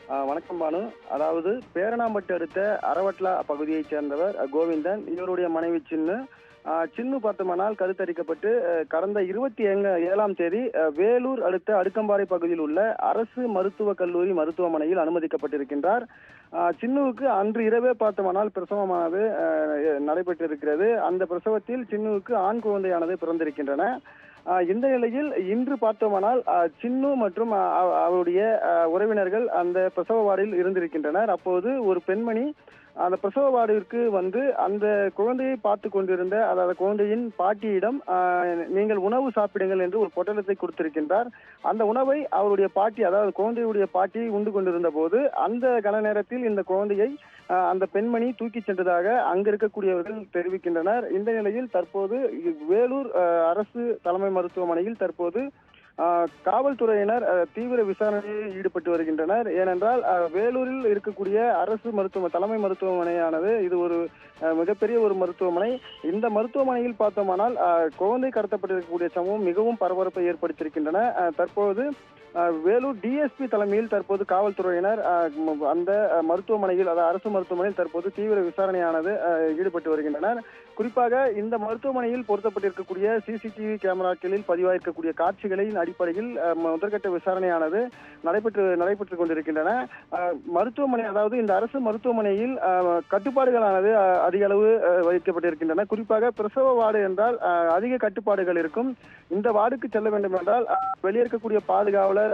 வணக்கம் பானு. அதாவது பேரணாம்பட்டு அடுத்த அரவட்லா பகுதியைச் சேர்ந்தவர் கோவிந்தன். இவருடைய மனைவி சின்னு. சின்னு பார்த்தோமானால் கருத்தரிக்கப்பட்டு கடந்த 27ஆம் தேதி வேலூர் அடுத்த அடுக்கம்பாறை பகுதியில் உள்ள அரசு மருத்துவக் கல்லூரி மருத்துவமனையில் அனுமதிக்கப்பட்டிருக்கின்றார். சின்னுவுக்கு அன்று இரவே பார்த்தோமானால் பிரசவமானது நடைபெற்றிருக்கிறது. அந்த பிரசவத்தில் சின்னுவுக்கு ஆண் குழந்தையானது பிறந்திருக்கின்றன. இந்த நிலையில் இன்று பார்த்தோமானால் சின்னு மற்றும் அவருடைய உறவினர்கள் அந்த பிரசவ வார்டில் இருந்திருக்கின்றனர். அப்போது ஒரு பெண்மணி அந்த பிரசவ வார்டிற்கு வந்து அந்த குழந்தையை பார்த்து கொண்டிருந்த அதாவது குழந்தையின் பாட்டியிடம் நீங்கள் உணவு சாப்பிடுங்கள் என்று ஒரு பொட்டலத்தை கொடுத்திருக்கின்றார். அந்த உணவை அவருடைய பாட்டி அதாவது குழந்தையுடைய பாட்டி உண்டு கொண்டிருந்த போது அந்த கன நேரத்தில் இந்த குழந்தையை அந்த பெண்மணி தூக்கி சென்றதாக அங்கு இருக்கக்கூடியவர்கள் தெரிவிக்கின்றனர். இந்த நிலையில் தற்போது வேலூர் அரசு தலைமை மருத்துவமனையில் தற்போது காவல்துறையினர் தீவிர விசாரணையில் ஈடுபட்டு வருகின்றனர். ஏனென்றால் வேலூரில் இருக்கக்கூடிய அரசு தலைமை மருத்துவமனையானது இது ஒரு மிகப்பெரிய ஒரு மருத்துவமனை. இந்த மருத்துவமனையில் பார்த்தோமானால் குழந்தை கடத்தப்பட்டிருக்கக்கூடிய சம்பவம் மிகவும் பரபரப்பை ஏற்படுத்தியிருக்கின்றன. தற்போது வேலூர் டிஎஸ்பி தலைமையில் தற்போது காவல்துறையினர் அந்த மருத்துவமனையில் அதாவது அரசு மருத்துவமனையில் தற்போது தீவிர விசாரணையானது ஈடுபட்டு வருகின்றனர். குறிப்பாக இந்த மருத்துவமனையில் பொருத்தப்பட்டிருக்கக்கூடிய சிசிடிவி கேமராக்களில் பதிவாயிருக்கக்கூடிய காட்சிகளின் அடிப்படையில் முதற்கட்ட விசாரணையானது நடைபெற்றுக் கொண்டிருக்கின்றன. மருத்துவமனை அதாவது இந்த அரசு மருத்துவமனையில் கட்டுப்பாடுகளானது அதிக அளவு வைக்கப்பட்டிருக்கின்றன. குறிப்பாக பிரசவ வார்டு என்றால் அதிக கட்டுப்பாடுகள் இருக்கும். இந்த வார்டுக்கு செல்ல வேண்டும் என்றால் வெளியே இருக்கக்கூடிய பாதுகாவலர்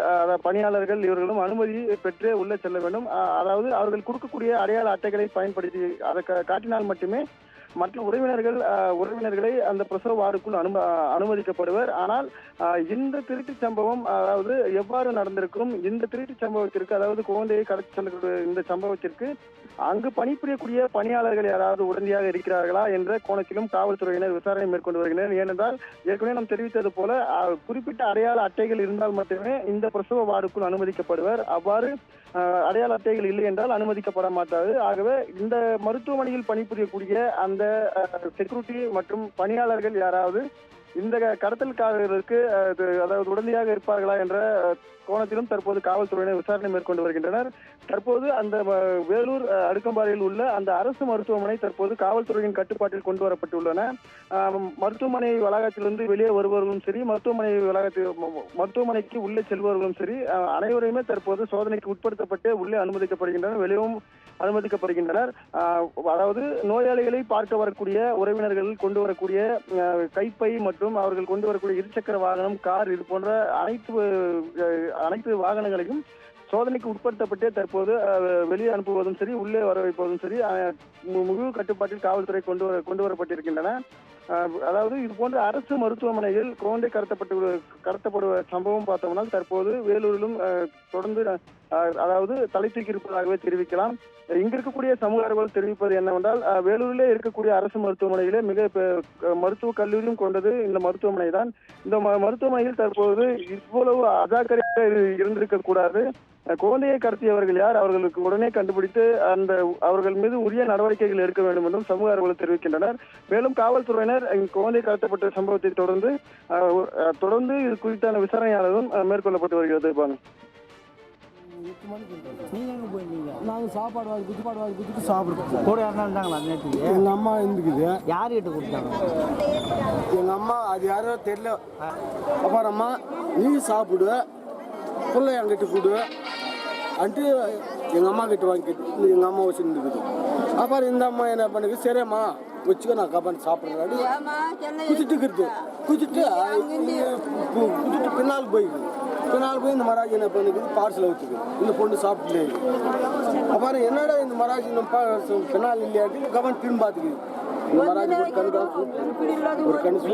பணியாளர்கள் இவர்களும் அனுமதி பெற்று உள்ளே செல்ல வேண்டும். அதாவது அவர்கள் கொடுக்கக்கூடிய அடையாள அட்டைகளை பயன்படுத்தி அதை காட்டினால் மட்டுமே மற்ற உறவினர்களை அந்த பிரசவ வார்டுக்குள் அனுமதிக்கப்படுவர். ஆனால் இந்த திருட்டு சம்பவம் அதாவது எவ்வாறு நடந்திருக்கும், இந்த திருட்டு சம்பவத்திற்கு அதாவது குழந்தையை கடத்தி செல்லக்கூடிய இந்த சம்பவத்திற்கு அங்கு பணிபுரியக்கூடிய பணியாளர்கள் யாராவது உடனடியாக இருக்கிறார்களா என்ற கோணத்திலும் காவல்துறையினர் விசாரணை மேற்கொண்டு வருகின்றனர். ஏனென்றால் ஏற்கனவே நாம் தெரிவித்தது போல குறிப்பிட்ட அடையாள அட்டைகள் இருந்தால் மட்டுமே இந்த பிரசவ வார்டுக்குள் அனுமதிக்கப்படுவர். அவ்வாறு அடையாள அட்டைகள் இல்லை என்றால் அனுமதிக்கப்பட மாட்டாது. ஆகவே இந்த மருத்துவமனையில் பணிபுரியக்கூடிய அந்த செக்யூரிட்டி மற்றும் பணியாளர்கள் யாராவது இந்த கடத்தல்காரர்களுக்கு அதாவது உடனடியாக இருப்பார்களா என்ற கோணத்திலும் தற்போது காவல்துறையினர் விசாரணை மேற்கொண்டு வருகின்றனர். தற்போது அந்த வேலூர் அடுக்கம்பாறையில் உள்ள அந்த அரசு மருத்துவமனை தற்போது காவல்துறையின் கட்டுப்பாட்டில் கொண்டு வரப்பட்டுள்ளன. மருத்துவமனை வளாகத்திலிருந்து வெளியே வருபவர்களும் சரி, மருத்துவமனைக்கு உள்ளே செல்பவர்களும் சரி அனைவரையுமே தற்போது சோதனைக்கு உட்படுத்தப்பட்டு உள்ளே அனுமதிக்கப்படுகின்றனர், வெளியவும் அனுமதிக்கப்படுகின்றனர். அதாவது நோயாளிகளை பார்க்க வரக்கூடிய உறவினர்கள் கொண்டு வரக்கூடிய கைப்பை மற்றும் அவர்கள் கொண்டு வரக்கூடிய இருசக்கர வாகனம், கார் இது போன்ற அனைத்து வாகனங்களையும் சோதனைக்கு உட்படுத்தப்பட்டே தற்போது வெளியே அனுப்புவதும் சரி, உள்ளே வர வைப்பதும் சரி முழு கட்டுப்பாட்டில் காவல்துறை கொண்டு வரப்பட்டிருக்கின்றன. அதாவது இது போன்ற அரசு மருத்துவமனையில் குழந்தை கடத்தப்படுவ சம்பவம் பார்த்தோம்னா தற்போது வேலூரிலும் தொடர்ந்து அதாவது தலை தூக்கி இருப்பதாகவே தெரிவிக்கலாம். இங்க இருக்கக்கூடிய சமூக ஆர்வலர்கள் தெரிவிப்பது என்னவென்றால் வேலூரிலே இருக்கக்கூடிய அரசு மருத்துவமனையிலே மிக மருத்துவக் கல்லூரியும் கொண்டது இந்த மருத்துவமனை தான். இந்த மருத்துவமனையில் தற்போது இவ்வளவு அஜாக்கிரதையாக இருந்திருக்க கூடாது. குழந்தையை கடத்தியவர்கள் யார், அவர்களுக்கு உடனே கண்டுபிடித்து அவர்கள் மீது உரிய நடவடிக்கைகள் எடுக்க வேண்டும் என்றும் சமூக ஆர்வலர்கள் தெரிவிக்கின்றனர். மேலும் காவல்துறையினர் குழந்தை கடத்தப்பட்ட சம்பவத்தை தொடர்ந்து இது குறித்தான விசாரணையானதும் மேற்கொள்ளப்பட்டு வருகிறது. நீங்கள் போயிருந்தீங்க? நாங்கள் சாப்பாடு குத்துட்டு சாப்பிடுறோம். கூட யாருன்னா இருந்தாங்களா நேற்றுக்கு? எங்கள் அம்மா இருந்துக்குது. யார் கிட்ட கொடுத்தாங்க? எங்கள் அம்மா அது யாரோ தெரியல. அப்புறம்மா நீ சாப்பிடு, பிள்ளை என்கிட்ட கொடு அன்ட்டு எங்கள் அம்மா கிட்ட வாங்கிட்டு எங்கள் அம்மா வச்சுருந்துக்குது. அப்புறம் இந்த அம்மா என்ன பண்ணுது, சரிம்மா வச்சுக்க நான் கப்பான்னு சாப்பிட்றாரு குதிச்சுட்டு பின்னால் போய் இந்த மராஜ் என்ன பண்ணிக்குது, பார்சல் வச்சுக்குது. இந்த பொண்ணு சாப்பிட்டுலே அப்புறம் என்னடா இந்த மராஜ் பின்னால் இல்லையாட்டி கவன் திரும்ப பார்த்துக்குது. இந்த மராஜ் ஒரு கணக்கு